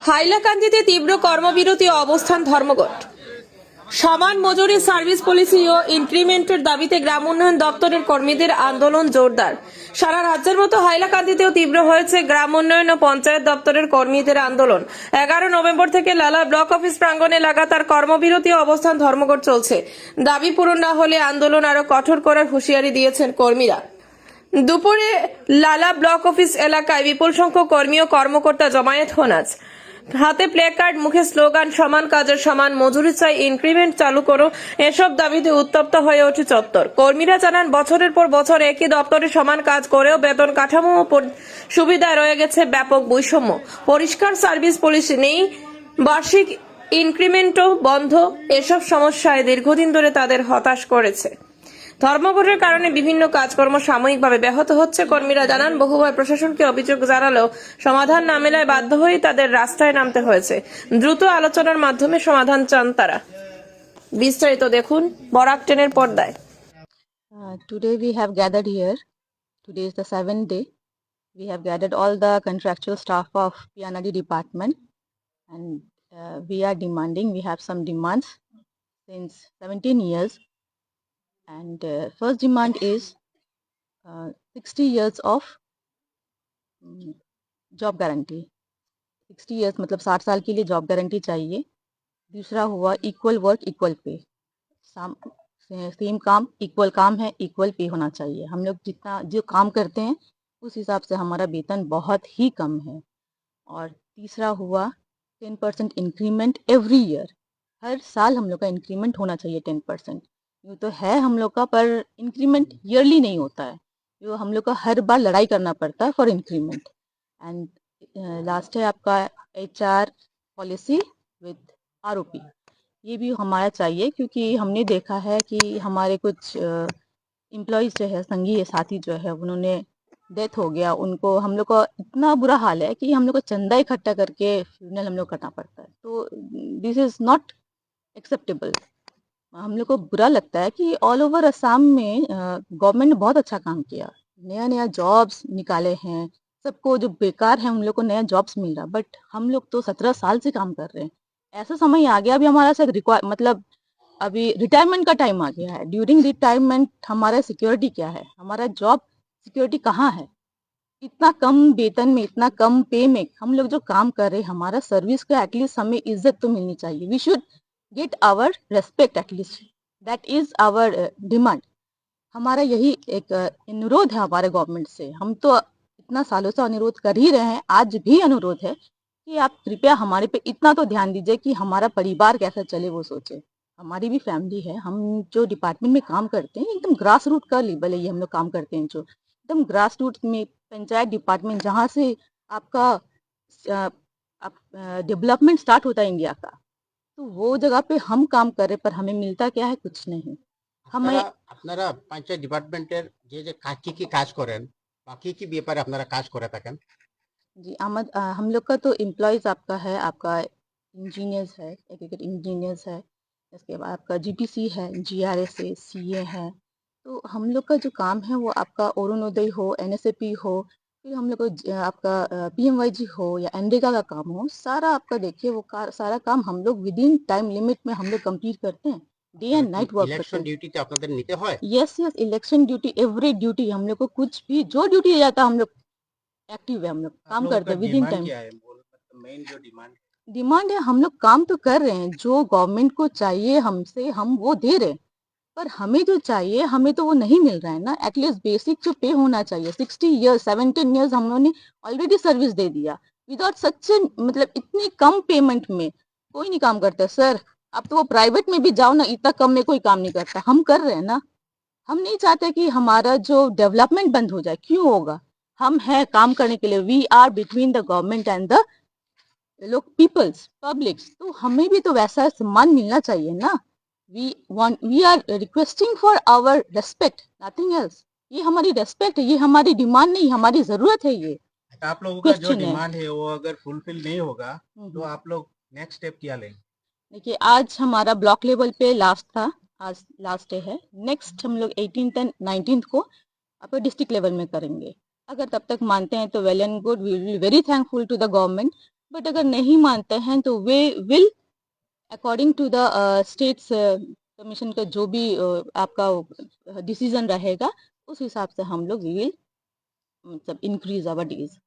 হাইলাকান্দিতে তীব্র কর্মবিরতি অবস্থান ধর্মঘট। সমান মজুরি, সার্ভিস পলিসি ও ইনক্রিমেন্টের দাবিতে গ্রাম উন্নয়ন দপ্তরের কর্মীদের আন্দোলন জোরদার। সারা রাজ্যের মতো হাইলাকান্দিতেও তীব্র হয়েছে গ্রাম উন্নয়ন ও পঞ্চায়েত দপ্তরের কর্মীদের আন্দোলন। 11 নভেম্বর থেকে লালা ব্লক অফিস প্রাঙ্গণে লাগাতার কর্মবিরতি ও অবস্থান ধর্মঘট চলছে। দাবি পূরণ না হলে আন্দোলন আরো কঠোর করার হুঁশিয়ারি দিয়েছেন কর্মীরা। দুপুরে লালা ব্লক অফিস এলাকায় বিপুল সংখ্যক কর্মী ও কর্মকর্তা জমায়েত হন। আজ হাতে প্লে কার্ড, মুখে স্লোগান, সমান কাজের সমান মজুরি চাই, ইনক্রিমেন্ট চালু করো, এসব দাবিতে উত্তপ্ত হয়ে ওঠে চত্বর। কর্মীরা জানান, বছরের পর বছর একই দপ্তরে সমান কাজ করেও বেতন কাঠামো ও সুবিধায় রয়ে গেছে ব্যাপক বৈষম্য। পরিষ্কার সার্ভিস পলিসি নেই, বার্ষিক ইনক্রিমেন্টও বন্ধ। এসব সমস্যায় দীর্ঘদিন ধরে তাদের হতাশ করেছে। ধর্মঘটের কারণে বিভিন্ন কাজকর্ম সাময়িকভাবে ব্যাহত হচ্ছে। কর্মীরা জানান, বহুবার প্রশাসনকে অভিযোগ জানালেও সমাধান না মেলায় বাধ্য হয়ে তাদের রাস্তায় নামতে হয়েছে। দ্রুত আলোচনার মাধ্যমে সমাধান চান তারা। বিস্তারিত দেখুন বরাক টেনের পর্দায়। Today we have gathered here. Today is the 7th day. We have gathered all the contractual staff of PNRD department, and we are demanding. We have some demands since 17 years. And first demand is 60 years of job guarantee. 60 years मतलब 60 साल के लिए job guarantee चाहिए। दूसरा हुआ equal work equal pay. Same काम, equal काम है, इक्वल पे होना चाहिए। हम लोग जितना जो काम करते हैं उस हिसाब से हमारा वेतन बहुत ही कम है। और तीसरा हुआ 10% इंक्रीमेंट एवरी ईयर। हर साल हम लोग का इंक्रीमेंट होना चाहिए 10%। यूँ तो है हम लोग का, पर इंक्रीमेंट ईयरली नहीं होता है। जो हम लोग का हर बार लड़ाई करना पड़ता है फॉर इंक्रीमेंट। एंड लास्ट है आपका HR पॉलिसी विद ROP। ये भी हमारा चाहिए, क्योंकि हमने देखा है कि हमारे कुछ एम्प्लॉयज़ जो है, संगी साथी जो है, उन्होंने डेथ हो गया। उनको हम लोग का इतना बुरा हाल है कि हम लोग को चंदा इकट्ठा करके फ्यूनरल हम लोग करना पड़ता है। तो दिस इज़ नॉट एक्सेप्टेबल। हम लोग को बुरा लगता है कि ऑल ओवर असम में गवर्नमेंट ने बहुत अच्छा काम किया, नया नया जॉब्स निकाले हैं। सबको जो बेकार है उन लोग को नया जॉब्स मिल रहा, बट हम लोग तो 17 साल से काम कर रहे हैं। ऐसा समय आ गया, अभी हमारा शायद मतलब अभी रिटायरमेंट का टाइम आ गया है। ड्यूरिंग रिटायरमेंट हमारा सिक्योरिटी क्या है, हमारा जॉब सिक्योरिटी कहाँ है? इतना कम वेतन में, इतना कम पे में हम लोग जो काम कर रहे हैं, हमारा सर्विस का एटलीस्ट हमें इज्जत तो मिलनी चाहिए। We should get our respect at least. That is our demand. हमारा यही एक अनुरोध है हमारे गवर्नमेंट से। हम तो इतना सालों से अनुरोध कर ही रहे हैं, आज भी अनुरोध है कि आप कृपया हमारे पे इतना तो ध्यान दीजिए कि हमारा परिवार कैसा चले वो सोचे। हमारी भी फैमिली है। हम जो डिपार्टमेंट में काम करते हैं एकदम ग्रास रूट का लेवल है, ये हम लोग काम करते हैं जो एकदम ग्रास रूट में पंचायत डिपार्टमेंट, जहाँ से आपका डेवलपमेंट स्टार्ट होता है इंडिया का, तो वो जगह पे हम काम कर रहे, पर हमें मिलता क्या है? कुछ नहीं। हमें আপনারা পঞ্চায়েত ডিপার্টমেন্টের যে কাজ কি কাজ করেন বা কি ব্যাপারে আপনারা কাজ করে থাকেন? जी हम लोग का तो एम्प्लॉयज़ आपका है, आपका इंजीनियर्स है, एग्रीकल्चर इंजीनियर्स है, इसके बाद आपका GTC है, GRS है, CA है। तो हम लोग का जो काम है वो आपका अरुणोदय हो, NSAP हो, फिर हम लोग को आपका PMYG हो या एनरेगा का काम हो, सारा आपका देखिए वो सारा काम हम लोग विद इन टाइम लिमिट में हम लोग कंप्लीट करते हैं। डे एंड नाइट वर्क करते ইলেকশন हैं। ডিউটিতে আপনাদের নিতে হয়? Yes election duty, every duty हम लोग को, कुछ भी जो ड्यूटी दिया जाता है हम लोग एक्टिव है, हम लोग काम करते हैं विद इन टाइम। मेन जो डिमांड डिमांड है, हम लोग काम तो कर रहे हैं, जो गवर्नमेंट को चाहिए हमसे हम वो दे रहे हैं, पर हमें जो चाहिए हमें तो वो नहीं मिल रहा है ना। एटलीस्ट बेसिक जो पे होना चाहिए। 60 ईयर्स 17 ईयर्स हम लोगों ने ऑलरेडी सर्विस दे दिया विदाउट सच, मतलब इतनी कम पेमेंट में कोई नहीं काम करता सर। अब तो वो प्राइवेट में भी जाओ ना, इतना कम में कोई काम नहीं करता। हम कर रहे हैं ना। हम नहीं चाहते कि हमारा जो डेवलपमेंट बंद हो जाए। क्यों होगा? हम हैं काम करने के लिए। We are between the government and the लोग, पीपल्स, पब्लिक्स। तो हमें भी तो वैसा सम्मान मिलना चाहिए ना। We are requesting for our respect, nothing else. ये हमारी रेस्पेक्ट है, ये हमारी डिमांड नहीं, हमारी जरूरत है। ये आप लोगों का जो क्वेश्चन है। डिमांड है वो अगर फुलफिल नहीं होगा तो आप लोग नेक्स्ट स्टेप क्या लेंगे? देखिए, आज हमारा ब्लॉक लेवल पे लास्ट था, आज लास्ट डे है। नेक्स्ट हम लोग 18th एंड 19th को आपको डिस्ट्रिक्ट लेवल में करेंगे। अगर तब तक मानते हैं तो well and good, we will be very thankful to the government. But अगर नहीं मानते हैं तो वे will according to the states commission का जो भी आपका डिसीजन रहेगा उस हिसाब से हम लोग विल मतलब इंक्रीज आवर डेज।